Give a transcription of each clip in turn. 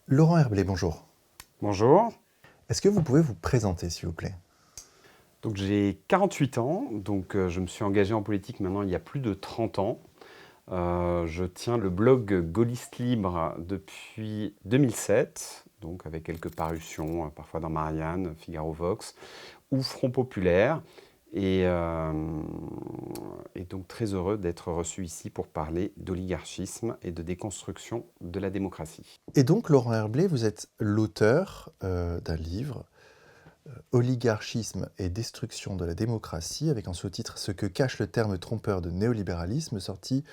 Laurent Herblay, bonjour. Bonjour, Est-ce que vous pouvez vous présenter, s'il vous plaît? donc j'ai 48 ans, je me suis engagé en politique maintenant il y a plus de 30 ans. Je tiens le blog Gaulliste Libre depuis 2007, donc avec quelques parutions, parfois dans Marianne, Figaro Vox ou Front Populaire. Et, euh, et donc très heureux d'être reçu ici pour parler d'oligarchisme et de déconstruction de la démocratie. Et donc, Laurent Herblay, vous êtes l'auteur d'un livre, Oligarchisme et destruction de la démocratie, avec en sous-titre Ce que cache le terme trompeur de néolibéralisme, sorti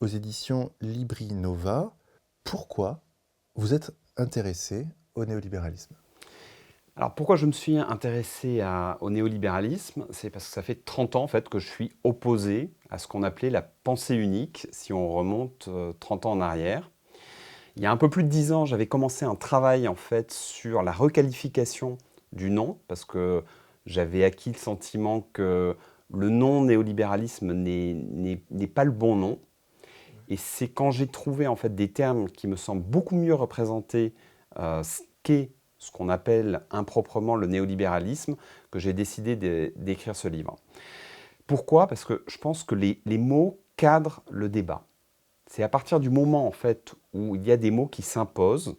aux éditions Libri Nova. Pourquoi vous êtes intéressé au néolibéralisme? Alors pourquoi je me suis intéressé au néolibéralisme? C'est parce que ça fait 30 ans en fait que je suis opposé à ce qu'on appelait la pensée unique, si on remonte 30 ans en arrière. Il y a un peu plus de 10 ans, j'avais commencé un travail en fait sur la requalification du nom, parce que j'avais acquis le sentiment que le nom néolibéralisme n'est pas le bon nom. Et c'est quand j'ai trouvé en fait des termes qui me semblent beaucoup mieux représenter ce qu'est ce qu'on appelle improprement le néolibéralisme que j'ai décidé d'écrire ce livre. Pourquoi? Parce que je pense que les mots cadrent le débat. C'est à partir du moment en fait où il y a des mots qui s'imposent,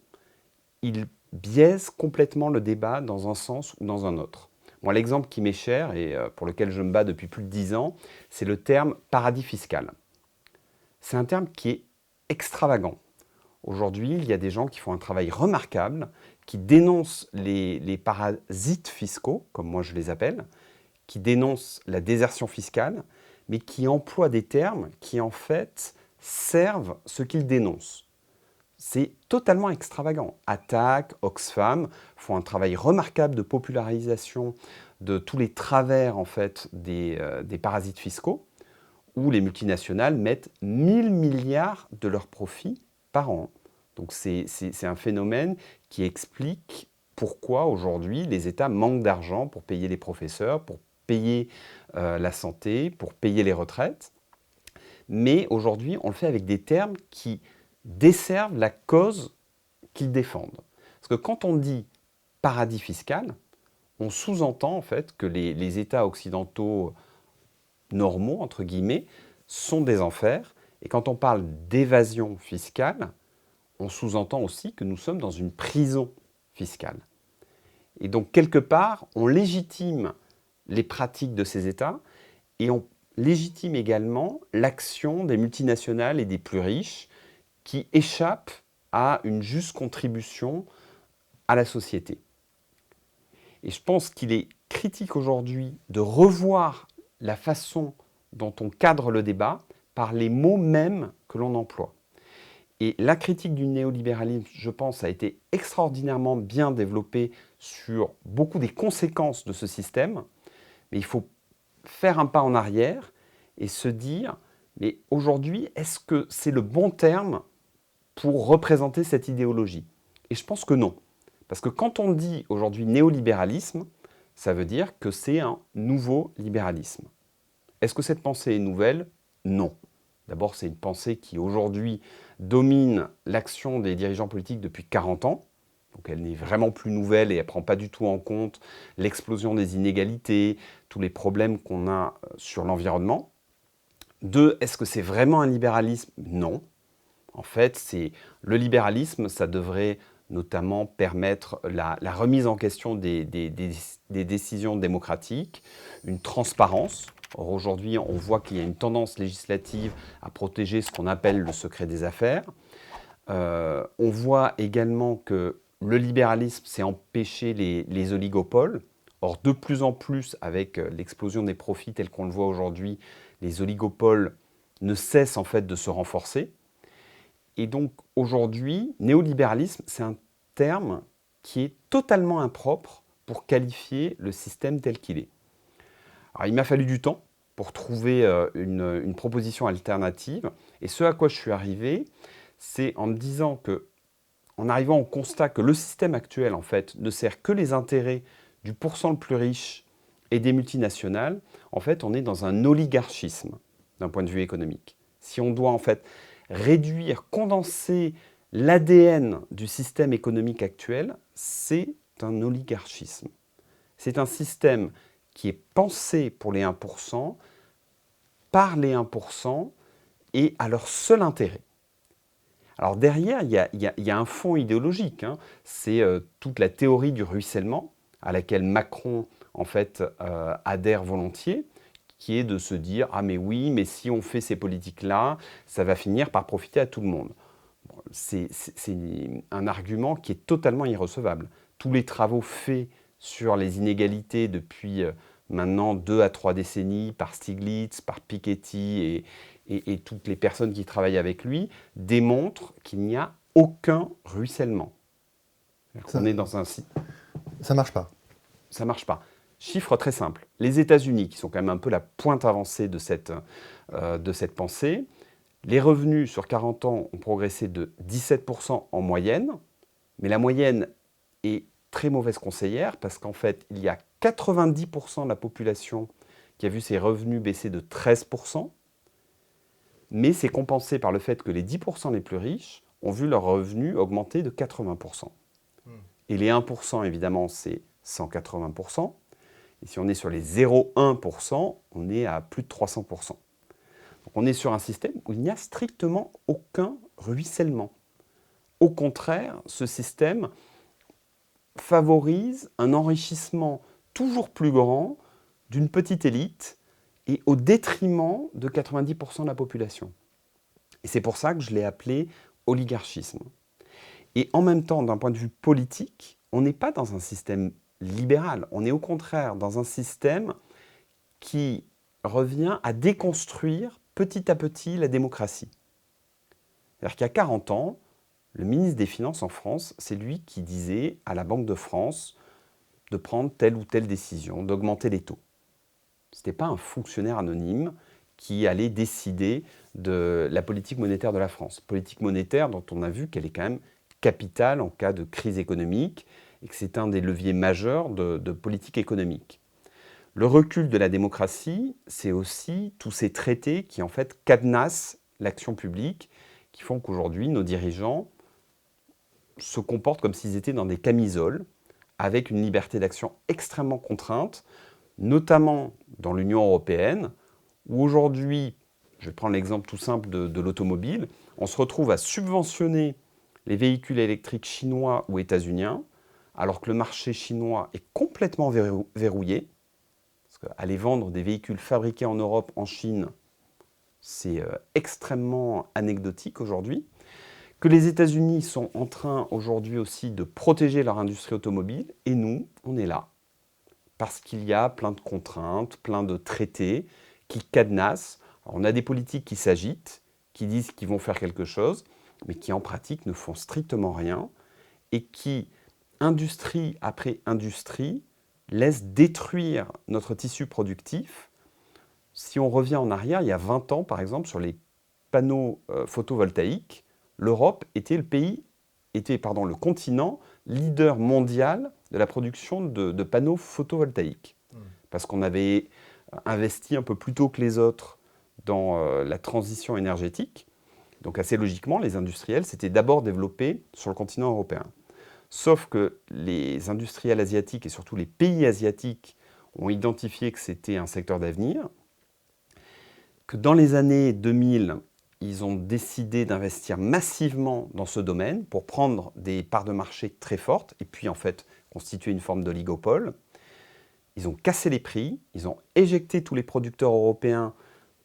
ils biaisent complètement le débat dans un sens ou dans un autre. Moi, l'exemple qui m'est cher et pour lequel je me bats depuis plus de 10 ans, c'est le terme paradis fiscal. C'est un terme qui est extravagant. Aujourd'hui, il y a des gens qui font un travail remarquable, qui dénoncent les parasites fiscaux, comme moi je les appelle, qui dénoncent la désertion fiscale, mais qui emploient des termes qui en fait servent ce qu'ils dénoncent. C'est totalement extravagant. Attac, Oxfam font un travail remarquable de popularisation de tous les travers en fait des parasites fiscaux, où les multinationales mettent 1000 milliards de leurs profits par an. Donc c'est un phénomène qui explique pourquoi aujourd'hui les États manquent d'argent pour payer les professeurs, pour payer la santé, pour payer les retraites. Mais aujourd'hui, on le fait avec des termes qui desservent la cause qu'ils défendent. Parce que quand on dit paradis fiscal, on sous-entend en fait que les États occidentaux normaux, entre guillemets, sont des enfers. Et quand on parle d'évasion fiscale, on sous-entend aussi que nous sommes dans une prison fiscale. Et donc, quelque part, on légitime les pratiques de ces États et on légitime également l'action des multinationales et des plus riches qui échappent à une juste contribution à la société. Et je pense qu'il est critique aujourd'hui de revoir la façon dont on cadre le débat par les mots mêmes que l'on emploie. Et la critique du néolibéralisme, je pense, a été extraordinairement bien développée sur beaucoup des conséquences de ce système. Mais il faut faire un pas en arrière et se dire, mais aujourd'hui, est-ce que c'est le bon terme pour représenter cette idéologie? Et je pense que non. Parce que quand on dit aujourd'hui néolibéralisme, ça veut dire que c'est un nouveau libéralisme. Est-ce que cette pensée est nouvelle? Non. D'abord, c'est une pensée qui aujourd'hui domine l'action des dirigeants politiques depuis 40 ans. Donc elle n'est vraiment plus nouvelle et elle ne prend pas du tout en compte l'explosion des inégalités, tous les problèmes qu'on a sur l'environnement. Deux, est-ce que c'est vraiment un libéralisme? Non. En fait, le libéralisme, ça devrait notamment permettre la remise en question des décisions démocratiques, une transparence. Or, aujourd'hui, on voit qu'il y a une tendance législative à protéger ce qu'on appelle le secret des affaires. On voit également que le libéralisme, c'est empêcher les oligopoles. Or, de plus en plus, avec l'explosion des profits tels qu'on le voit aujourd'hui, les oligopoles ne cessent en fait de se renforcer. Et donc aujourd'hui, néolibéralisme, c'est un terme qui est totalement impropre pour qualifier le système tel qu'il est. Alors il m'a fallu du temps pour trouver une proposition alternative. Et ce à quoi je suis arrivé, c'est en me disant que, en arrivant au constat que le système actuel, en fait, ne sert que les intérêts du pourcent le plus riche et des multinationales, en fait, on est dans un oligarchisme d'un point de vue économique. Si on doit, en fait, réduire, condenser L'ADN du système économique actuel, c'est un oligarchisme. C'est un système qui est pensé pour les 1%, par les 1% et à leur seul intérêt. Alors derrière, il y a un fond idéologique, hein. C'est toute la théorie du ruissellement à laquelle Macron en fait adhère volontiers, qui est de se dire « Ah mais oui, mais si on fait ces politiques-là, ça va finir par profiter à tout le monde ». C'est un argument qui est totalement irrecevable. Tous les travaux faits sur les inégalités depuis maintenant 2 à 3 décennies par Stiglitz, par Piketty et toutes les personnes qui travaillent avec lui démontrent qu'il n'y a aucun ruissellement. Ça, On est dans un... ça marche pas. Ça marche pas. Chiffre très simple. Les États-Unis, qui sont quand même un peu la pointe avancée de cette pensée, les revenus sur 40 ans ont progressé de 17% en moyenne, mais la moyenne est très mauvaise conseillère parce qu'en fait, il y a 90% de la population qui a vu ses revenus baisser de 13%, mais c'est compensé par le fait que les 10% les plus riches ont vu leurs revenus augmenter de 80%. Et les 1%, évidemment, c'est 180%. Et si on est sur les 0,1%, on est à plus de 300%. Donc on est sur un système où il n'y a strictement aucun ruissellement. Au contraire, ce système favorise un enrichissement toujours plus grand d'une petite élite et au détriment de 90% de la population. Et c'est pour ça que je l'ai appelé oligarchisme. Et en même temps, d'un point de vue politique, on n'est pas dans un système libéral, on est au contraire dans un système qui revient à déconstruire petit à petit la démocratie. C'est-à-dire qu'il y a 40 ans, le ministre des Finances en France, c'est lui qui disait à la Banque de France de prendre telle ou telle décision, d'augmenter les taux. Ce n'était pas un fonctionnaire anonyme qui allait décider de la politique monétaire de la France. Politique monétaire dont on a vu qu'elle est quand même capitale en cas de crise économique et que c'est un des leviers majeurs de politique économique. Le recul de la démocratie, c'est aussi tous ces traités qui en fait cadenassent l'action publique, qui font qu'aujourd'hui nos dirigeants se comportent comme s'ils étaient dans des camisoles, avec une liberté d'action extrêmement contrainte, notamment dans l'Union européenne, où aujourd'hui, je vais prendre l'exemple tout simple de l'automobile, on se retrouve à subventionner les véhicules électriques chinois ou états-uniens, alors que le marché chinois est complètement verrouillé, parce qu'aller vendre des véhicules fabriqués en Europe, en Chine, c'est extrêmement anecdotique aujourd'hui, que les États-Unis sont en train aujourd'hui aussi de protéger leur industrie automobile, et nous, on est là, parce qu'il y a plein de contraintes, plein de traités qui cadenassent. Alors, on a des politiques qui s'agitent, qui disent qu'ils vont faire quelque chose, mais qui en pratique ne font strictement rien, et qui, industrie après industrie, laissent détruire notre tissu productif. Si on revient en arrière, il y a 20 ans, par exemple, sur les panneaux photovoltaïques, l'Europe était le continent leader mondial de la production de panneaux photovoltaïques. Parce qu'on avait investi un peu plus tôt que les autres dans la transition énergétique. Donc assez logiquement, les industriels s'étaient d'abord développés sur le continent européen. Sauf que les industriels asiatiques et surtout les pays asiatiques ont identifié que c'était un secteur d'avenir, que dans les années 2000, ils ont décidé d'investir massivement dans ce domaine pour prendre des parts de marché très fortes et puis en fait constituer une forme d'oligopole. Ils ont cassé les prix, ils ont éjecté tous les producteurs européens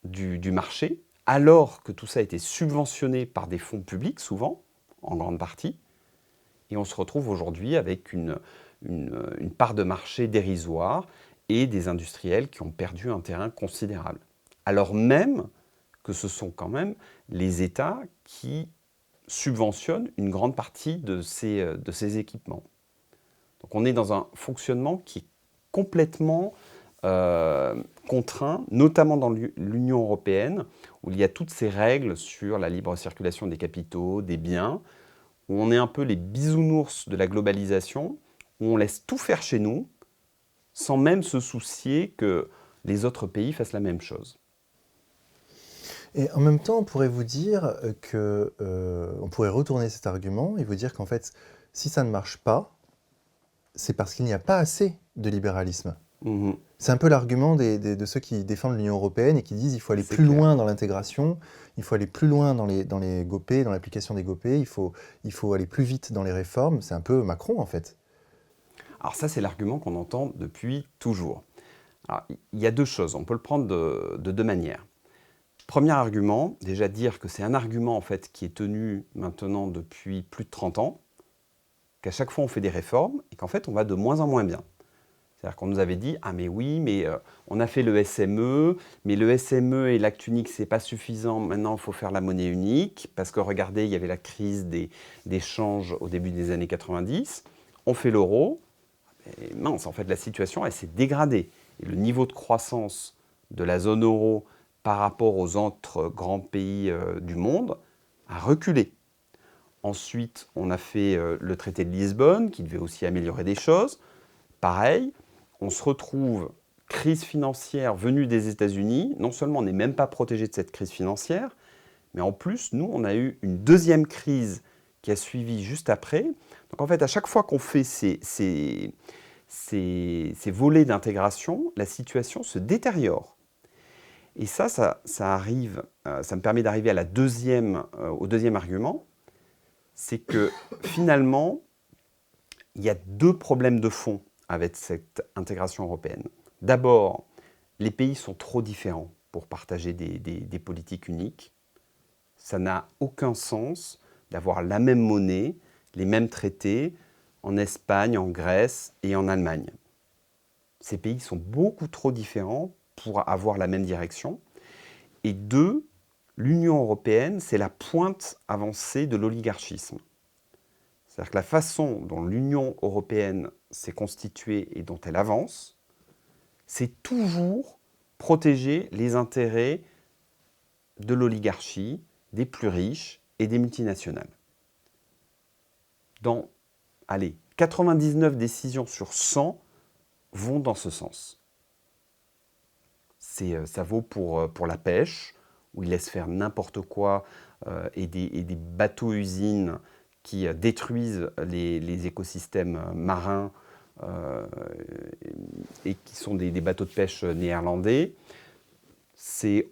du marché, alors que tout ça a été subventionné par des fonds publics, souvent, en grande partie. Et on se retrouve aujourd'hui avec une part de marché dérisoire et des industriels qui ont perdu un terrain considérable. Alors même que ce sont quand même les États qui subventionnent une grande partie de ces équipements. Donc on est dans un fonctionnement qui est complètement contraint, notamment dans l'Union européenne, où il y a toutes ces règles sur la libre circulation des capitaux, des biens, où on est un peu les bisounours de la globalisation, où on laisse tout faire chez nous, sans même se soucier que les autres pays fassent la même chose. Et en même temps, on pourrait vous dire que, on pourrait retourner cet argument et vous dire qu'en fait, si ça ne marche pas, c'est parce qu'il n'y a pas assez de libéralisme. Mhm. C'est un peu l'argument de ceux qui défendent l'Union européenne et qui disent qu'il faut aller C'est plus clair. loin dans l'intégration, il faut aller plus loin dans les GOPÉ, dans l'application des GOPÉ, il faut aller plus vite dans les réformes. C'est un peu Macron, en fait. Alors ça, c'est l'argument qu'on entend depuis toujours. Alors, il y a deux choses, on peut le prendre de deux manières. Premier argument, déjà dire que c'est un argument en fait qui est tenu maintenant depuis plus de 30 ans, qu'à chaque fois on fait des réformes et qu'en fait on va de moins en moins bien. C'est-à-dire qu'on nous avait dit ah mais oui mais on a fait le SME, mais le SME et l'acte unique c'est pas suffisant, maintenant il faut faire la monnaie unique parce que regardez il y avait la crise des changes au début des années 90, on fait l'euro, et mince en fait la situation elle s'est dégradée et le niveau de croissance de la zone euro par rapport aux autres grands pays du monde a reculé. Ensuite, on a fait le traité de Lisbonne, qui devait aussi améliorer des choses. Pareil, on se retrouve crise financière venue des États-Unis. Non seulement on n'est même pas protégé de cette crise financière, mais en plus, nous, on a eu une deuxième crise qui a suivi juste après. Donc en fait, à chaque fois qu'on fait ces volets d'intégration, la situation se détériore. Et ça arrive, ça me permet d'arriver à au deuxième argument, c'est que finalement, il y a deux problèmes de fond avec cette intégration européenne. D'abord, les pays sont trop différents pour partager des politiques uniques. Ça n'a aucun sens d'avoir la même monnaie, les mêmes traités en Espagne, en Grèce et en Allemagne. Ces pays sont beaucoup trop différents pour avoir la même direction. Et deux, l'Union européenne, c'est la pointe avancée de l'oligarchisme. C'est-à-dire que la façon dont l'Union européenne s'est constituée et dont elle avance, c'est toujours protéger les intérêts de l'oligarchie, des plus riches et des multinationales. Dans, allez, 99 décisions sur 100 vont dans ce sens. Ça vaut pour la pêche, où ils laissent faire n'importe quoi et des bateaux-usines qui détruisent les écosystèmes marins et qui sont des bateaux de pêche néerlandais.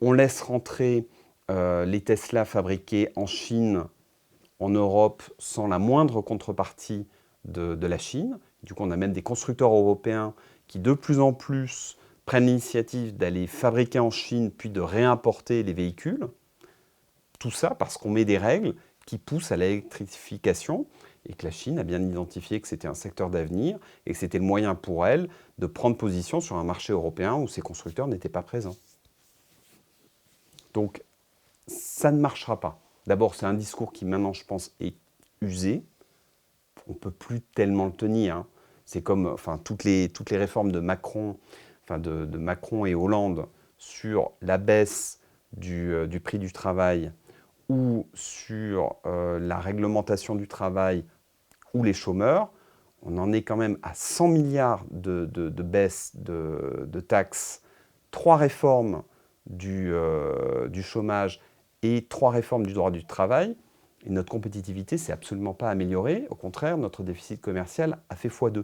On laisse rentrer les Tesla fabriqués en Chine, en Europe, sans la moindre contrepartie de la Chine. Du coup, on a même des constructeurs européens qui, de plus en plus, prennent l'initiative d'aller fabriquer en Chine, puis de réimporter les véhicules. Tout ça parce qu'on met des règles qui poussent à l'électrification et que la Chine a bien identifié que c'était un secteur d'avenir et que c'était le moyen pour elle de prendre position sur un marché européen où ses constructeurs n'étaient pas présents. Donc, ça ne marchera pas. D'abord, c'est un discours qui maintenant, je pense, est usé. On ne peut plus tellement le tenir. Hein. C'est comme toutes les réformes de Macron, de Macron et Hollande sur la baisse du prix du travail ou sur la réglementation du travail ou les chômeurs. On en est quand même à 100 milliards de baisse de taxes, 3 réformes du chômage et 3 réformes du droit du travail. Et notre compétitivité ne s'est absolument pas améliorée. Au contraire, notre déficit commercial a fait x2.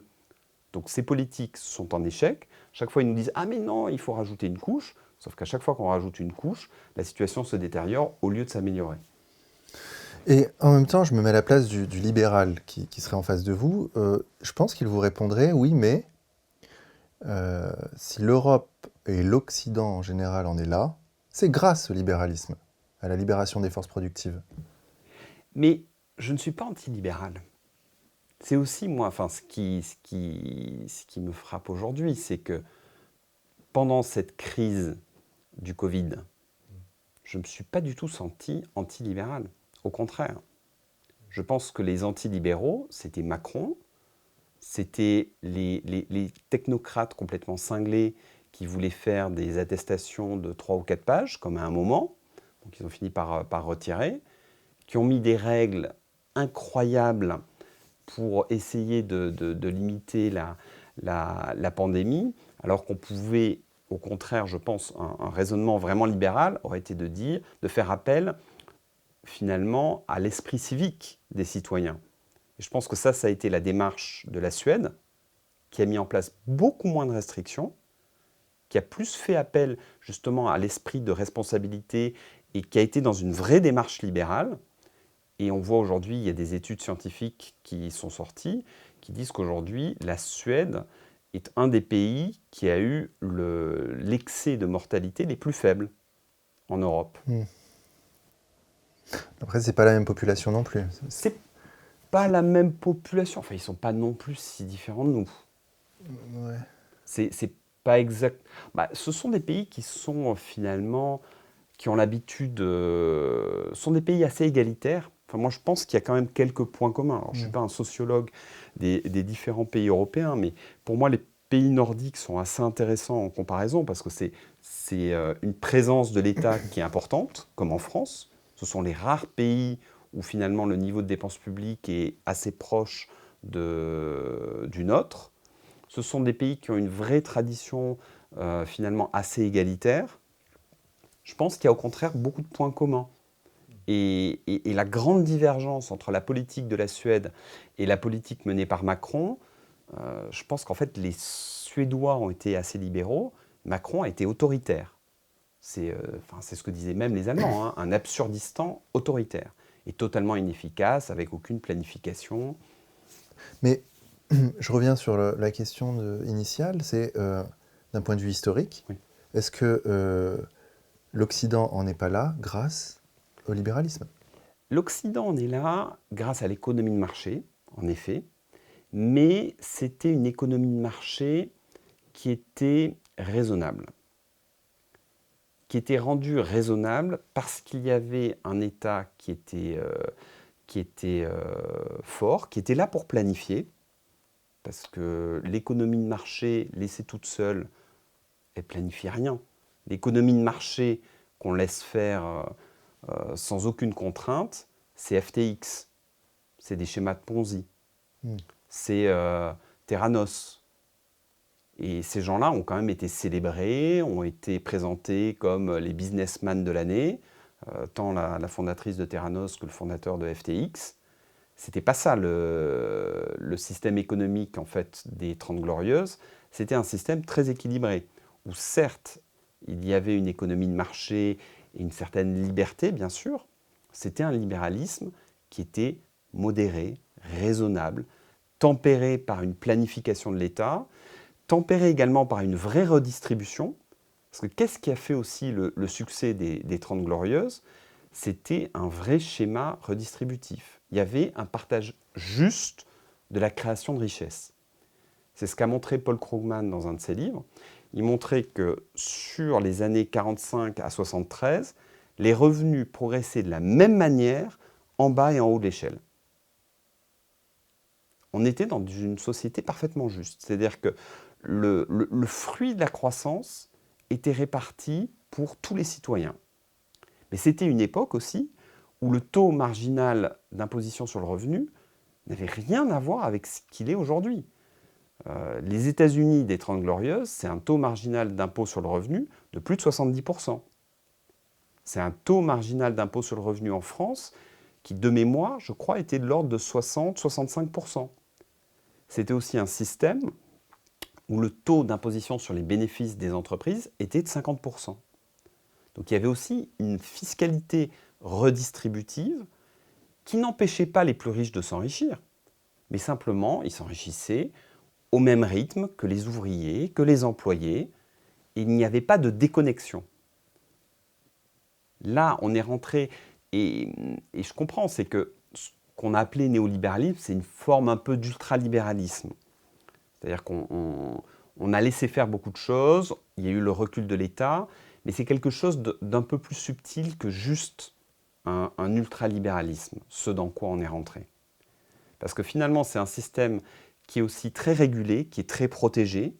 Donc ces politiques sont en échec. Chaque fois, ils nous disent « Ah mais non, il faut rajouter une couche ». Sauf qu'à chaque fois qu'on rajoute une couche, la situation se détériore au lieu de s'améliorer. Et en même temps, je me mets à la place du libéral qui serait en face de vous. Je pense qu'il vous répondrait, oui, mais si l'Europe et l'Occident en général en est là, c'est grâce au libéralisme, à la libération des forces productives. Mais je ne suis pas antilibéral. C'est aussi, moi, ce qui me frappe aujourd'hui, c'est que pendant cette crise du Covid, je ne me suis pas du tout senti antilibéral. Au contraire. Je pense que les antilibéraux, c'était Macron, c'était les technocrates complètement cinglés qui voulaient faire des attestations de 3 ou 4 pages, comme à un moment, donc ils ont fini par retirer, qui ont mis des règles incroyables pour essayer de limiter la pandémie, alors qu'on pouvait au contraire, je pense, un raisonnement vraiment libéral aurait été de faire appel finalement à l'esprit civique des citoyens. Et je pense que ça a été la démarche de la Suède, qui a mis en place beaucoup moins de restrictions, qui a plus fait appel justement à l'esprit de responsabilité et qui a été dans une vraie démarche libérale. Et on voit aujourd'hui, il y a des études scientifiques qui sont sorties, qui disent qu'aujourd'hui, la Suède est un des pays qui a eu l'excès de mortalité les plus faibles en Europe. Après, c'est pas la même population non plus. C'est pas la même population. Enfin, ils sont pas non plus si différents de nous. Ouais. C'est pas exact. Bah, ce sont des pays qui sont finalement, qui ont l'habitude, sont des pays assez égalitaires. Enfin, moi, je pense qu'il y a quand même quelques points communs. Alors, je ne suis pas un sociologue des différents pays européens, mais pour moi, les pays nordiques sont assez intéressants en comparaison parce que c'est une présence de l'État qui est importante, comme en France. Ce sont les rares pays où finalement le niveau de dépenses publiques est assez proche du nôtre. Ce sont des pays qui ont une vraie tradition finalement assez égalitaire. Je pense qu'il y a au contraire beaucoup de points communs. Et la grande divergence entre la politique de la Suède et la politique menée par Macron, je pense qu'en fait les Suédois ont été assez libéraux, Macron a été autoritaire. C'est ce que disaient même les Allemands, hein, un Absurdistan autoritaire et totalement inefficace, avec aucune planification. Mais je reviens sur la question initiale, c'est d'un point de vue historique, Oui. est-ce que l'Occident en est pas là grâce au libéralisme? L'Occident en est là grâce à l'économie de marché, en effet, mais c'était une économie de marché qui était raisonnable, qui était rendue raisonnable parce qu'il y avait un État qui était fort, qui était là pour planifier, parce que l'économie de marché laissée toute seule, elle planifie rien. L'économie de marché qu'on laisse faire sans aucune contrainte, c'est FTX, c'est des schémas de Ponzi, c'est Theranos. Et ces gens-là ont quand même été célébrés, ont été présentés comme les businessmen de l'année, tant la fondatrice de Theranos que le fondateur de FTX. C'était pas ça le système économique en fait des 30 Glorieuses. C'était un système très équilibré, où certes, il y avait une économie de marché et une certaine liberté, bien sûr. C'était un libéralisme qui était modéré, raisonnable, tempéré par une planification de l'État, tempéré également par une vraie redistribution. Parce que qu'est-ce qui a fait aussi le succès des 30 Glorieuses? C'était un vrai schéma redistributif. Il y avait un partage juste de la création de richesses. C'est ce qu'a montré Paul Krugman dans un de ses livres. Il montrait que sur les années 45 à 73, les revenus progressaient de la même manière en bas et en haut de l'échelle. On était dans une société parfaitement juste. C'est-à-dire que le fruit de la croissance était réparti pour tous les citoyens. Mais c'était une époque aussi où le taux marginal d'imposition sur le revenu n'avait rien à voir avec ce qu'il est aujourd'hui. Les États-Unis des 30 Glorieuses, c'est un taux marginal d'impôt sur le revenu de plus de 70%. C'est un taux marginal d'impôt sur le revenu en France qui, de mémoire, je crois, était de l'ordre de 60-65%. C'était aussi un système où le taux d'imposition sur les bénéfices des entreprises était de 50%. Donc il y avait aussi une fiscalité redistributive qui n'empêchait pas les plus riches de s'enrichir, mais simplement ils s'enrichissaient au même rythme que les ouvriers, que les employés, et il n'y avait pas de déconnexion. Là, on est rentré, et je comprends, c'est que ce qu'on a appelé néolibéralisme, c'est une forme un peu d'ultralibéralisme. C'est-à-dire qu'on a laissé faire beaucoup de choses, il y a eu le recul de l'État, mais c'est quelque chose d'un peu plus subtil que juste un ultralibéralisme, ce dans quoi on est rentré. Parce que finalement, c'est un système qui est aussi très régulé, qui est très protégé.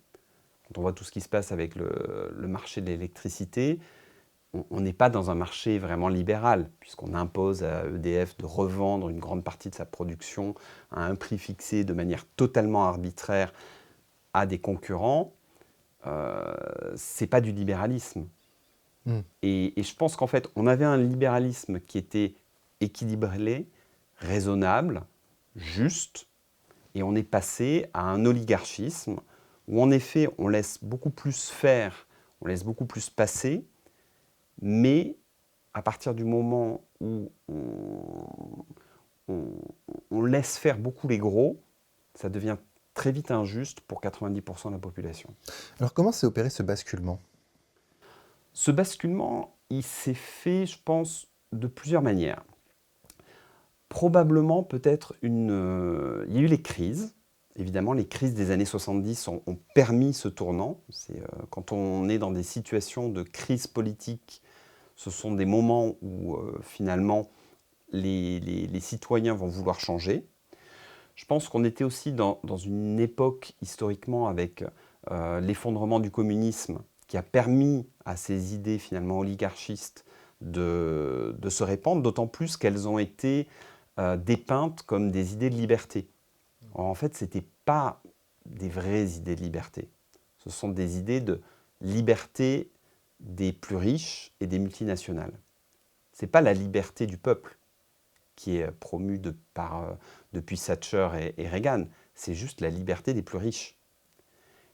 Quand on voit tout ce qui se passe avec le marché de l'électricité, on n'est pas dans un marché vraiment libéral, puisqu'on impose à EDF de revendre une grande partie de sa production à un prix fixé de manière totalement arbitraire à des concurrents. c'est pas du libéralisme. Mm. Et je pense qu'en fait, on avait un libéralisme qui était équilibré, raisonnable, juste, et on est passé à un oligarchisme où en effet, on laisse beaucoup plus faire, on laisse beaucoup plus passer, mais à partir du moment où on- on laisse faire beaucoup les gros, ça devient très vite injuste pour 90% de la population. Alors comment s'est opéré ce basculement? Ce basculement, il s'est fait, je pense, de plusieurs manières. Probablement, peut-être, il y a eu les crises. Évidemment, les crises des années 70 ont permis ce tournant. Quand on est dans des situations de crise politique, ce sont des moments où, finalement, les citoyens vont vouloir changer. Je pense qu'on était aussi dans une époque, historiquement, avec l'effondrement du communisme, qui a permis à ces idées, finalement, oligarchistes de se répandre, d'autant plus qu'elles ont été dépeintes comme des idées de liberté. Or, en fait, ce n'étaient pas des vraies idées de liberté. Ce sont des idées de liberté des plus riches et des multinationales. Ce n'est pas la liberté du peuple qui est promue depuis Thatcher et Reagan. C'est juste la liberté des plus riches.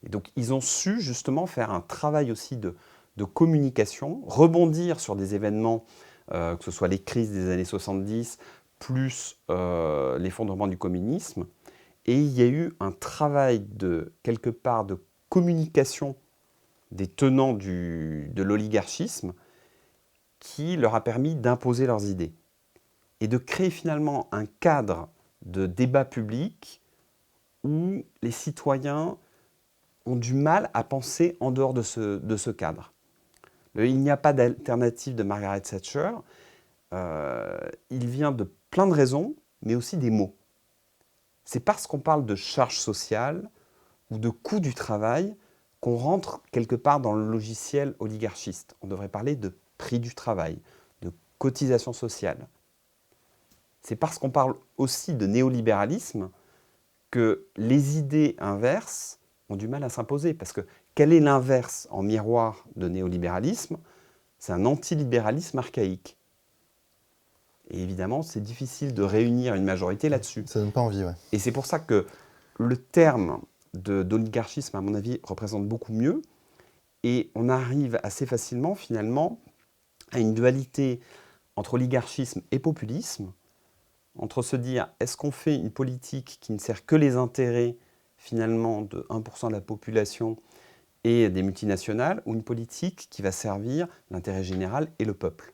Et donc, ils ont su justement faire un travail aussi de communication, rebondir sur des événements, que ce soit les crises des années 70, plus l'effondrement du communisme. Et il y a eu un travail quelque part, de communication des tenants de l'oligarchisme qui leur a permis d'imposer leurs idées et de créer finalement un cadre de débat public où les citoyens ont du mal à penser en dehors de ce cadre. Il n'y a pas d'alternative de Margaret Thatcher. Il vient de plein de raisons, mais aussi des mots. C'est parce qu'on parle de charge sociale ou de coût du travail qu'on rentre quelque part dans le logiciel oligarchiste. On devrait parler de prix du travail, de cotisation sociale. C'est parce qu'on parle aussi de néolibéralisme que les idées inverses ont du mal à s'imposer. Parce que quel est l'inverse en miroir de néolibéralisme? C'est un antilibéralisme archaïque. Et évidemment, c'est difficile de réunir une majorité là-dessus. Ça donne pas envie, ouais. Et c'est pour ça que le terme d'oligarchisme, à mon avis, représente beaucoup mieux. Et on arrive assez facilement, finalement, à une dualité entre oligarchisme et populisme, entre se dire, est-ce qu'on fait une politique qui ne sert que les intérêts, finalement, de 1% de la population et des multinationales, ou une politique qui va servir l'intérêt général et le peuple?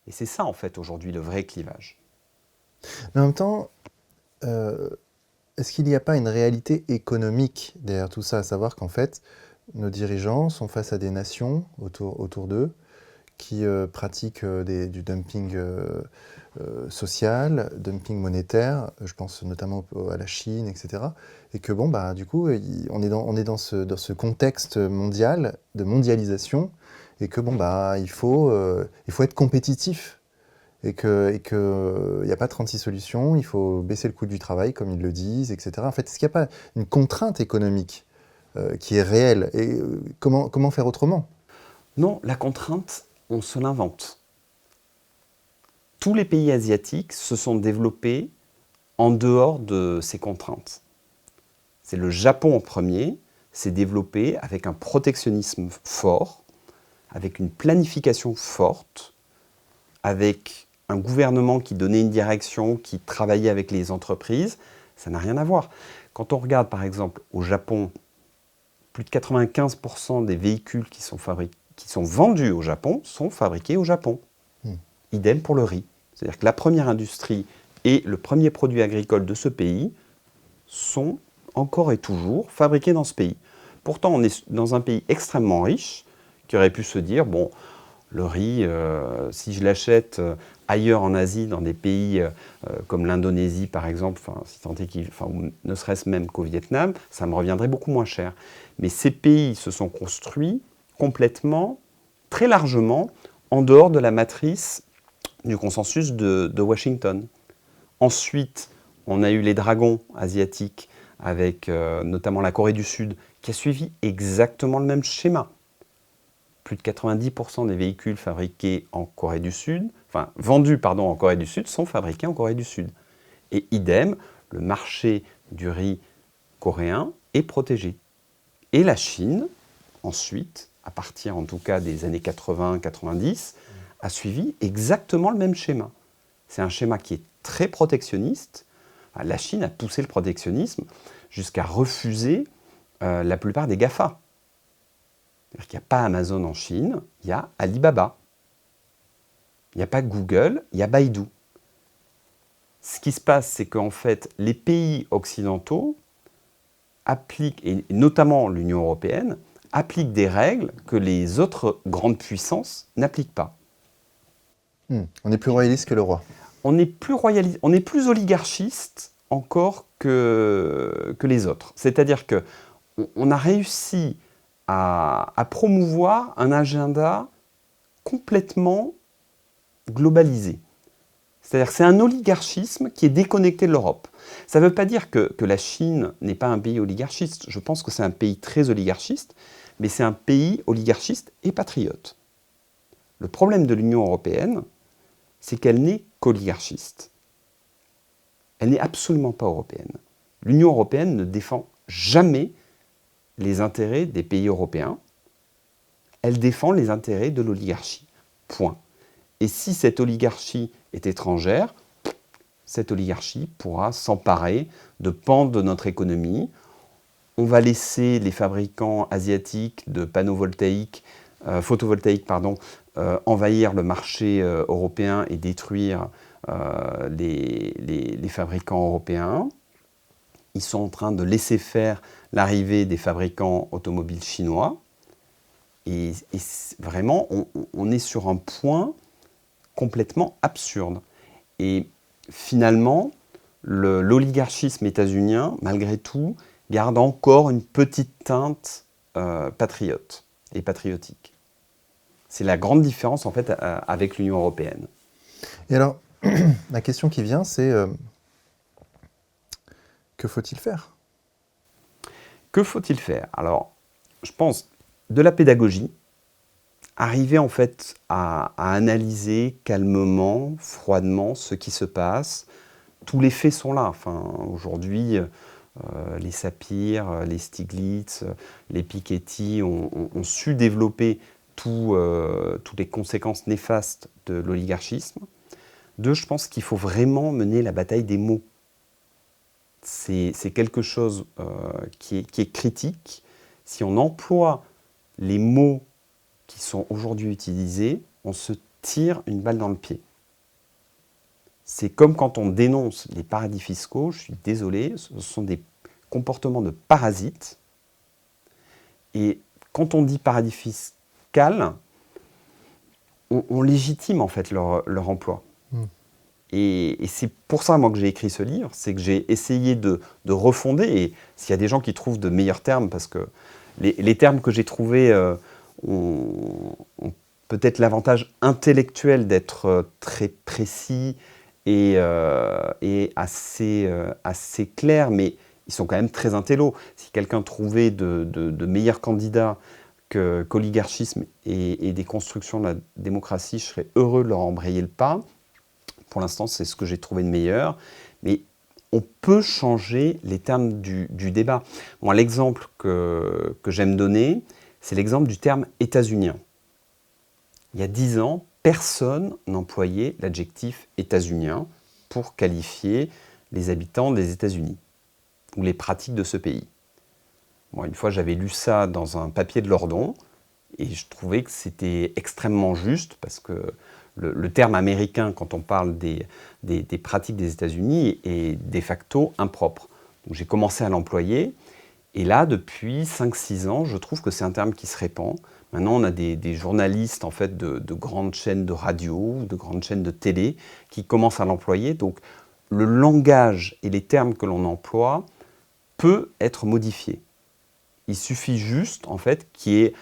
Et c'est ça, en fait, aujourd'hui, le vrai clivage. Mais en même temps, est-ce qu'il n'y a pas une réalité économique derrière tout ça, à savoir qu'en fait, nos dirigeants sont face à des nations autour d'eux qui pratiquent du dumping social, dumping monétaire, je pense notamment à la Chine, etc. Et que bon, bah, du coup, on est dans ce contexte mondial, de mondialisation, et que bon, bah, il faut être compétitif. Et que n'y a pas 36 solutions, il faut baisser le coût du travail, comme ils le disent, etc. En fait, est-ce qu'il n'y a pas une contrainte économique qui est réelle? Et comment faire autrement? Non, la contrainte, on se l'invente. Tous les pays asiatiques se sont développés en dehors de ces contraintes. C'est le Japon en premier, s'est développé avec un protectionnisme fort, avec une planification forte, avec un gouvernement qui donnait une direction, qui travaillait avec les entreprises. Ça n'a rien à voir. Quand on regarde par exemple au Japon, plus de 95% des véhicules qui sont vendus au Japon sont fabriqués au Japon. Idem pour le riz. C'est-à-dire que la première industrie et le premier produit agricole de ce pays sont encore et toujours fabriqués dans ce pays. Pourtant, on est dans un pays extrêmement riche qui aurait pu se dire, bon, le riz, si je l'achète ailleurs en Asie, dans des pays comme l'Indonésie par exemple, si tant est ou ne serait-ce même qu'au Vietnam, ça me reviendrait beaucoup moins cher. Mais ces pays se sont construits complètement, très largement, en dehors de la matrice du consensus de Washington. Ensuite, on a eu les dragons asiatiques avec notamment la Corée du Sud, qui a suivi exactement le même schéma. Plus de 90% des véhicules fabriqués en Corée du Sud, enfin vendus pardon, en Corée du Sud, sont fabriqués en Corée du Sud. Et idem, le marché du riz coréen est protégé. Et la Chine, ensuite, à partir en tout cas des années 80-90, a suivi exactement le même schéma. C'est un schéma qui est très protectionniste. La Chine a poussé le protectionnisme jusqu'à refuser la plupart des GAFA. C'est-à-dire qu'il n'y a pas Amazon en Chine, il y a Alibaba. Il n'y a pas Google, il y a Baidu. Ce qui se passe, c'est qu'en fait, les pays occidentaux appliquent, et notamment l'Union européenne, appliquent des règles que les autres grandes puissances n'appliquent pas. On est plus royaliste que le roi. On est plus royaliste, on est plus oligarchiste encore que les autres. C'est-à-dire qu'on a réussi à promouvoir un agenda complètement globalisé. C'est-à-dire que c'est un oligarchisme qui est déconnecté de l'Europe. Ça ne veut pas dire que la Chine n'est pas un pays oligarchiste. Je pense que c'est un pays très oligarchiste, mais c'est un pays oligarchiste et patriote. Le problème de l'Union européenne, c'est qu'elle n'est qu'oligarchiste. Elle n'est absolument pas européenne. L'Union européenne ne défend jamais les intérêts des pays européens. Elle défend les intérêts de l'oligarchie. Point. Et si cette oligarchie est étrangère, cette oligarchie pourra s'emparer de pans de notre économie. On va laisser les fabricants asiatiques de panneaux photovoltaïques, envahir le marché européen et détruire les fabricants européens. Ils sont en train de laisser faire l'arrivée des fabricants automobiles chinois. Et vraiment, on est sur un point complètement absurde. Et finalement, l'oligarchisme états-unien, malgré tout, garde encore une petite teinte patriote et patriotique. C'est la grande différence en fait avec l'Union européenne. Et alors, la question qui vient, c'est que faut-il faire ? Que faut-il faire ? Alors, je pense de la pédagogie, arriver en fait à analyser calmement, froidement ce qui se passe. Tous les faits sont là. Enfin, aujourd'hui, les Sapir, les Stiglitz, les Piketty ont su développer toutes les conséquences néfastes de l'oligarchisme. Deux, je pense qu'il faut vraiment mener la bataille des mots. C'est quelque chose qui est critique. Si on emploie les mots qui sont aujourd'hui utilisés, on se tire une balle dans le pied. C'est comme quand on dénonce les paradis fiscaux, je suis désolé, ce sont des comportements de parasites. Et quand on dit paradis fiscal, on légitime en fait leur emploi. Et c'est pour ça, moi, que j'ai écrit ce livre, c'est que j'ai essayé de refonder, et s'il y a des gens qui trouvent de meilleurs termes, parce que les termes que j'ai trouvés ont peut-être l'avantage intellectuel d'être très précis et assez clairs, mais ils sont quand même très intello. Si quelqu'un trouvait de meilleurs candidats qu'oligarchisme et des constructions de la démocratie, je serais heureux de leur embrayer le pas. Pour l'instant, c'est ce que j'ai trouvé de meilleur. Mais on peut changer les termes du débat. Moi, l'exemple que j'aime donner, c'est l'exemple du terme états-unien. Il y a 10 ans, personne n'employait l'adjectif états-unien pour qualifier les habitants des États-Unis ou les pratiques de ce pays. Moi, une fois, j'avais lu ça dans un papier de Lordon et je trouvais que c'était extrêmement juste parce que le terme américain, quand on parle des pratiques des États-Unis, est de facto impropre. Donc j'ai commencé à l'employer, et là, depuis 5-6 ans, je trouve que c'est un terme qui se répand. Maintenant, on a des journalistes en fait, de grandes chaînes de radio, de grandes chaînes de télé, qui commencent à l'employer. Donc le langage et les termes que l'on emploie peut être modifié. Il suffit juste, en fait, qu'il y ait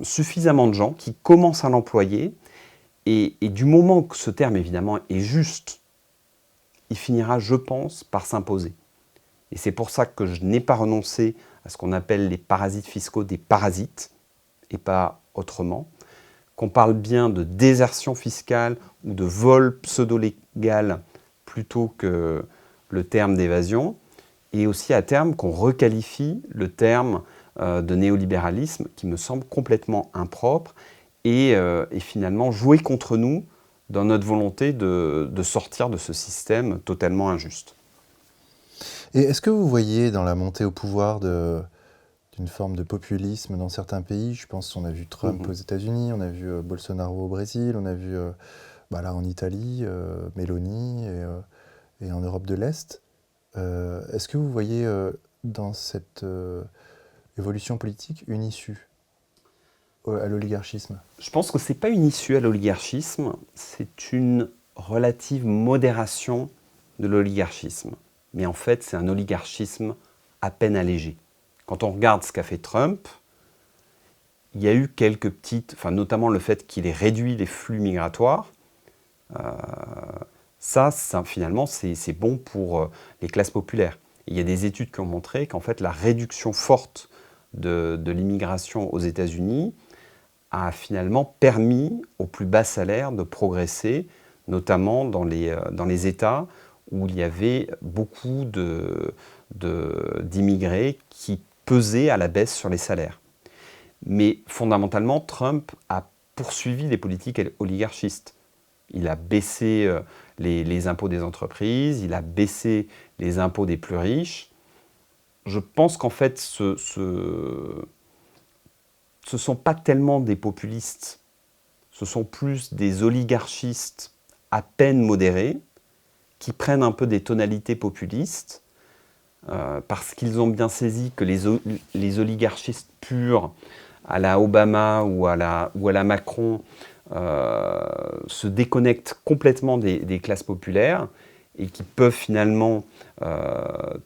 suffisamment de gens qui commencent à l'employer. Et du moment que ce terme, évidemment, est juste, il finira, je pense, par s'imposer. Et c'est pour ça que je n'ai pas renoncé à ce qu'on appelle les parasites fiscaux des parasites, et pas autrement. Qu'on parle bien de désertion fiscale ou de vol pseudo-légal plutôt que le terme d'évasion, et aussi à terme qu'on requalifie le terme de néolibéralisme qui me semble complètement impropre et finalement jouer contre nous dans notre volonté de sortir de ce système totalement injuste. Et est-ce que vous voyez dans la montée au pouvoir d'une forme de populisme dans certains pays, je pense qu'on a vu Trump aux États-Unis, on a vu Bolsonaro au Brésil, on a vu là en Italie, Meloni et en Europe de l'Est. Est-ce que vous voyez dans cette évolution politique une issue à l'oligarchisme? Je pense que ce n'est pas une issue à l'oligarchisme, c'est une relative modération de l'oligarchisme. Mais en fait, c'est un oligarchisme à peine allégé. Quand on regarde ce qu'a fait Trump, il y a eu quelques petites, notamment le fait qu'il ait réduit les flux migratoires. Ça, finalement, c'est bon pour les classes populaires. Il y a des études qui ont montré qu'en fait, la réduction forte de l'immigration aux États-Unis a finalement permis aux plus bas salaires de progresser, notamment dans les États où il y avait beaucoup d'immigrés qui pesaient à la baisse sur les salaires. Mais fondamentalement, Trump a poursuivi les politiques oligarchistes. Il a baissé les impôts des entreprises, il a baissé les impôts des plus riches. Je pense qu'en fait, ce ne sont pas tellement des populistes, ce sont plus des oligarchistes à peine modérés qui prennent un peu des tonalités populistes parce qu'ils ont bien saisi que les oligarchistes purs à la Obama ou à la Macron se déconnectent complètement des classes populaires et qui peuvent finalement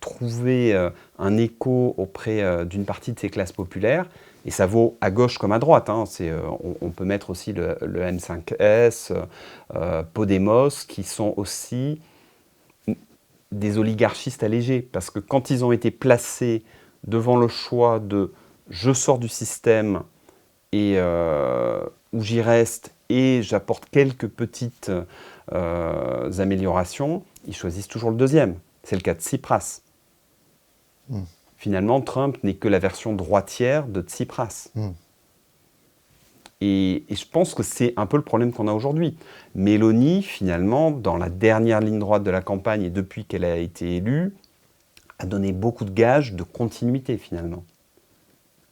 trouver un écho auprès d'une partie de ces classes populaires. Et ça vaut à gauche comme à droite. On peut mettre aussi le N5S, Podemos, qui sont aussi des oligarchistes allégés. Parce que quand ils ont été placés devant le choix de « je sors du système et où j'y reste et j'apporte quelques petites améliorations », ils choisissent toujours le deuxième. C'est le cas de Tsipras. Finalement, Trump n'est que la version droitière de Tsipras. Et je pense que c'est un peu le problème qu'on a aujourd'hui. Meloni, finalement, dans la dernière ligne droite de la campagne et depuis qu'elle a été élue, a donné beaucoup de gages de continuité, finalement.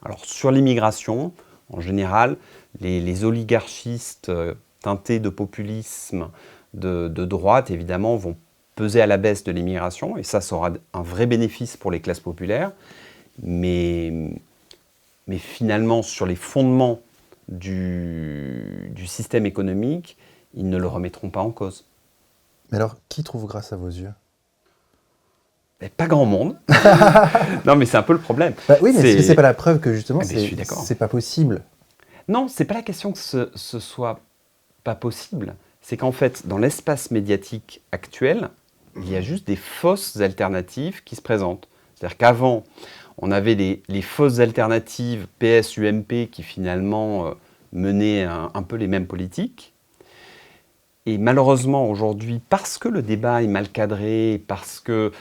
Alors, sur l'immigration, en général, les oligarchistes teintés de populisme de droite, évidemment, vont peser à la baisse de l'immigration, et ça aura un vrai bénéfice pour les classes populaires. Mais finalement, sur les fondements du système économique, ils ne le remettront pas en cause. Mais alors, qui trouve grâce à vos yeux? Pas grand monde. Non, mais c'est un peu le problème. Oui, mais est-ce que c'est pas la preuve que justement c'est pas possible? Non, c'est pas la question que ce soit pas possible. C'est qu'en fait, dans l'espace médiatique actuel, il y a juste des fausses alternatives qui se présentent. C'est-à-dire qu'avant, on avait les fausses alternatives PS-UMP qui finalement menaient un peu les mêmes politiques. Et malheureusement, aujourd'hui, parce que le débat est mal cadré, parce que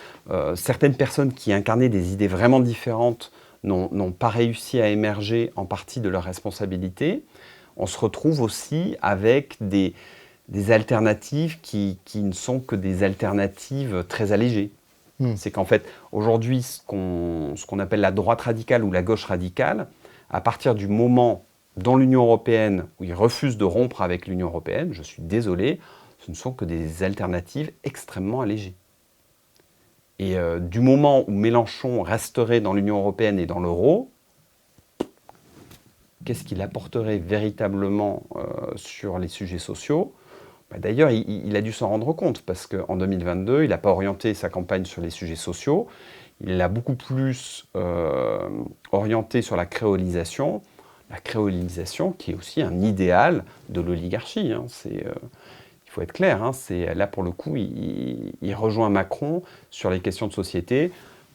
certaines personnes qui incarnaient des idées vraiment différentes n'ont pas réussi à émerger en partie de leurs responsabilités, on se retrouve aussi avec des alternatives qui ne sont que des alternatives très allégées. C'est qu'en fait, aujourd'hui, ce qu'on appelle la droite radicale ou la gauche radicale, à partir du moment dans l'Union européenne où ils refusent de rompre avec l'Union européenne, je suis désolé, ce ne sont que des alternatives extrêmement allégées. Et du moment où Mélenchon resterait dans l'Union européenne et dans l'euro, qu'est-ce qu'il apporterait véritablement sur les sujets sociaux? D'ailleurs, il a dû s'en rendre compte, parce qu'en 2022, il n'a pas orienté sa campagne sur les sujets sociaux, il l'a beaucoup plus orienté sur la créolisation qui est aussi un idéal de l'oligarchie. Il faut être clair, là pour le coup, il rejoint Macron sur les questions de société.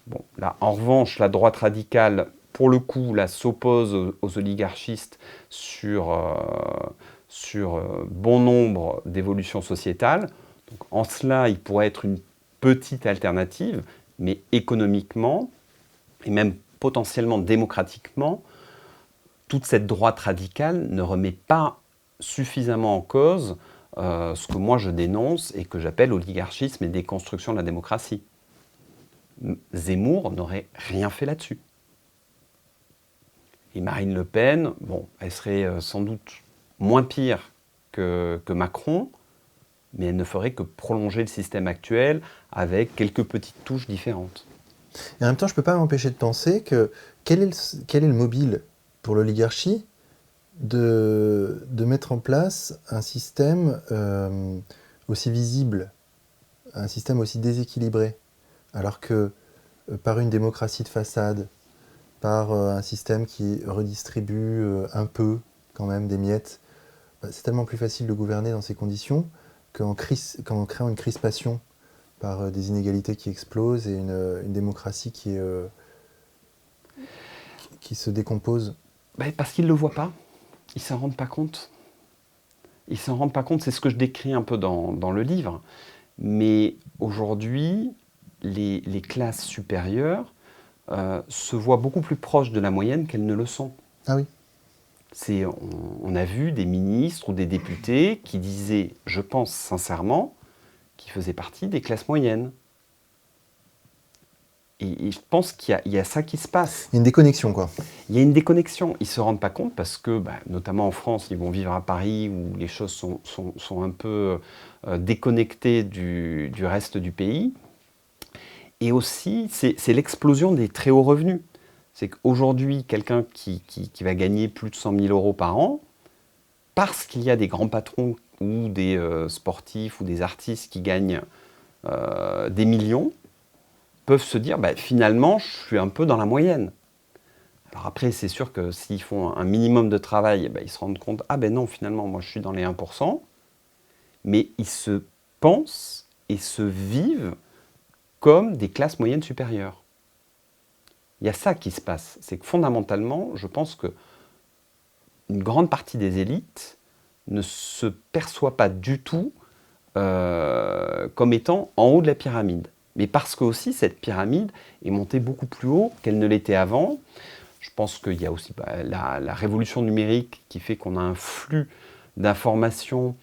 Bon, là, en revanche, la droite radicale, pour le coup, là, s'oppose aux oligarchistes sur bon nombre d'évolutions sociétales. Donc, en cela, il pourrait être une petite alternative, mais économiquement, et même potentiellement démocratiquement, toute cette droite radicale ne remet pas suffisamment en cause ce que moi je dénonce et que j'appelle oligarchisme et déconstruction de la démocratie. Zemmour n'aurait rien fait là-dessus. Et Marine Le Pen, bon, elle serait sans doute moins pire que Macron, mais elle ne ferait que prolonger le système actuel avec quelques petites touches différentes. Et en même temps, je ne peux pas m'empêcher de penser que quel est le mobile pour l'oligarchie de mettre en place un système aussi visible, un système aussi déséquilibré, alors que par une démocratie de façade, par un système qui redistribue un peu quand même des miettes, c'est tellement plus facile de gouverner dans ces conditions qu'en créant une crispation par des inégalités qui explosent et une démocratie qui se décompose. Parce qu'ils ne le voient pas, ils ne s'en rendent pas compte. Ils ne s'en rendent pas compte, c'est ce que je décris un peu dans le livre. Mais aujourd'hui, les classes supérieures se voient beaucoup plus proches de la moyenne qu'elles ne le sont. Ah oui. On a vu des ministres ou des députés qui disaient, je pense sincèrement, qu'ils faisaient partie des classes moyennes. Et je pense qu'il y a ça qui se passe. Il y a une déconnexion, quoi. Il y a une déconnexion. Ils ne se rendent pas compte parce que, notamment en France, ils vont vivre à Paris où les choses sont un peu déconnectées du reste du pays. Et aussi, c'est l'explosion des très hauts revenus. C'est qu'aujourd'hui, quelqu'un qui va gagner plus de 100 000 euros par an, parce qu'il y a des grands patrons ou des sportifs ou des artistes qui gagnent des millions, peuvent se dire, finalement, je suis un peu dans la moyenne. Alors après, c'est sûr que s'ils font un minimum de travail, ils se rendent compte, non, finalement, moi, je suis dans les 1%. Mais ils se pensent et se vivent comme des classes moyennes supérieures. Il y a ça qui se passe. C'est que fondamentalement, je pense que une grande partie des élites ne se perçoit pas du tout comme étant en haut de la pyramide. Mais parce que aussi cette pyramide est montée beaucoup plus haut qu'elle ne l'était avant. Je pense qu'il y a aussi la révolution numérique qui fait qu'on a un flux d'informations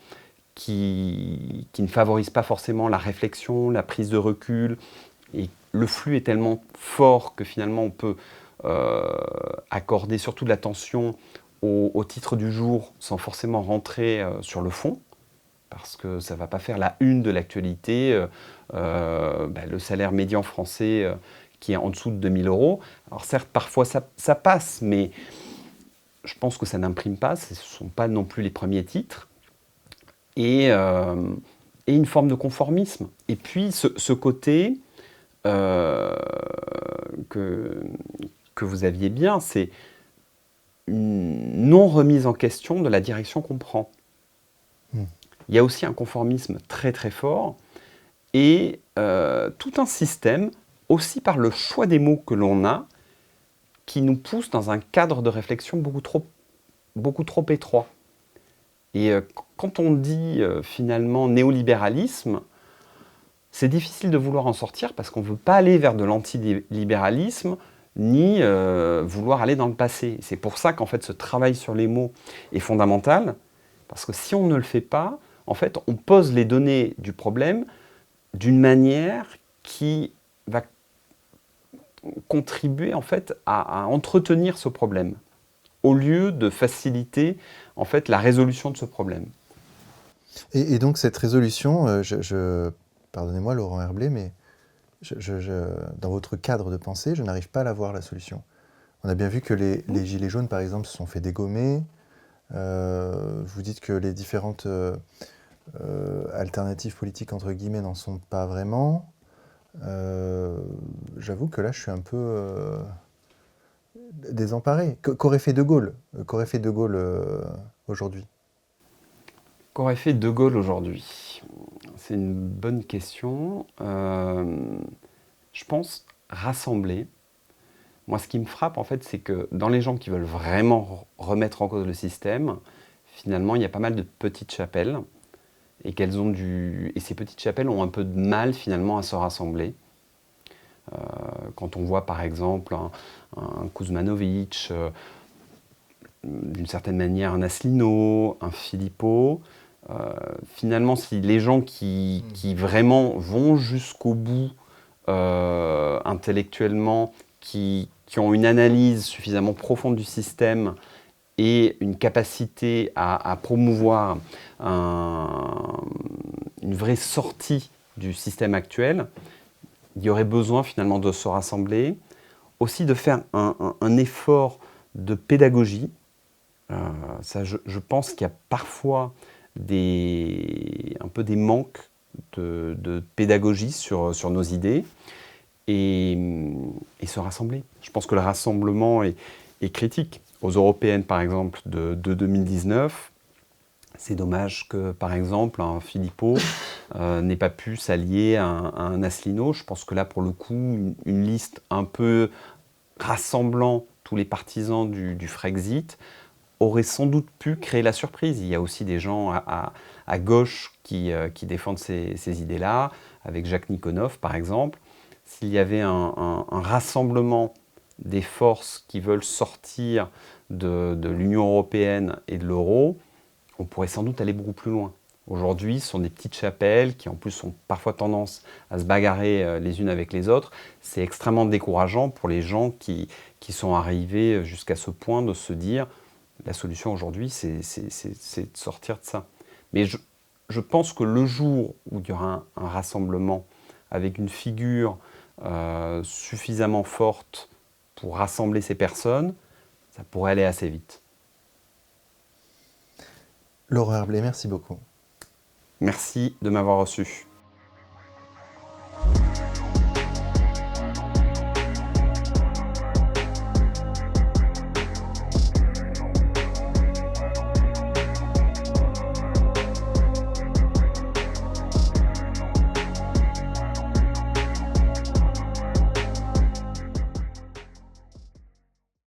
qui ne favorise pas forcément la réflexion, la prise de recul. Et le flux est tellement fort que finalement on peut accorder surtout de l'attention au titre du jour sans forcément rentrer sur le fond, parce que ça ne va pas faire la une de l'actualité. Le salaire médian français qui est en dessous de 2 000 euros. Alors certes, parfois ça passe, mais je pense que ça n'imprime pas, ce ne sont pas non plus les premiers titres. Et une forme de conformisme. Et puis ce côté que vous aviez bien, c'est une non-remise en question de la direction qu'on prend. Il y a aussi un conformisme très très fort et tout un système, aussi par le choix des mots que l'on a, qui nous pousse dans un cadre de réflexion beaucoup trop étroit. Et quand on dit finalement néolibéralisme, c'est difficile de vouloir en sortir parce qu'on ne veut pas aller vers de l'antilibéralisme ni vouloir aller dans le passé. C'est pour ça qu'en fait ce travail sur les mots est fondamental, parce que si on ne le fait pas, en fait on pose les données du problème d'une manière qui va contribuer en fait à entretenir ce problème, au lieu de faciliter en fait la résolution de ce problème. Et donc cette résolution, pardonnez-moi Laurent Herblay, mais dans votre cadre de pensée, je n'arrive pas à la voir, la solution. On a bien vu que les gilets jaunes, par exemple, se sont fait dégommer. Vous dites que les différentes alternatives politiques, entre guillemets, n'en sont pas vraiment. J'avoue que là, je suis un peu désemparé. Qu'aurait fait De Gaulle aujourd'hui? Qu'aurait fait De Gaulle aujourd'hui? C'est une bonne question. Je pense rassembler, moi ce qui me frappe en fait, c'est que dans les gens qui veulent vraiment remettre en cause le système, finalement il y a pas mal de petites chapelles et et ces petites chapelles ont un peu de mal finalement à se rassembler. Quand on voit par exemple un Kuzmanovic, d'une certaine manière un Asselineau, un Philippot, finalement si les gens qui vraiment vont jusqu'au bout intellectuellement, qui ont une analyse suffisamment profonde du système et une capacité à promouvoir une vraie sortie du système actuel, il y aurait besoin finalement de se rassembler, aussi de faire un effort de pédagogie. Je pense qu'il y a parfois un peu des manques de pédagogie sur nos idées et se rassembler. Je pense que le rassemblement est critique. Aux européennes, par exemple, de 2019, c'est dommage que, par exemple, un Philippot n'ait pas pu s'allier à un Asselineau. Je pense que là, pour le coup, une liste un peu rassemblant tous les partisans du Frexit aurait sans doute pu créer la surprise. Il y a aussi des gens à gauche qui défendent ces idées-là, avec Jacques Nikonov, par exemple. S'il y avait un rassemblement des forces qui veulent sortir de l'Union européenne et de l'euro, on pourrait sans doute aller beaucoup plus loin. Aujourd'hui, ce sont des petites chapelles qui en plus ont parfois tendance à se bagarrer les unes avec les autres. C'est extrêmement décourageant pour les gens qui sont arrivés jusqu'à ce point de se dire la solution aujourd'hui, c'est de sortir de ça. Mais je pense que le jour où il y aura un rassemblement avec une figure suffisamment forte pour rassembler ces personnes, ça pourrait aller assez vite. Laurent Herblay, merci beaucoup. Merci de m'avoir reçu.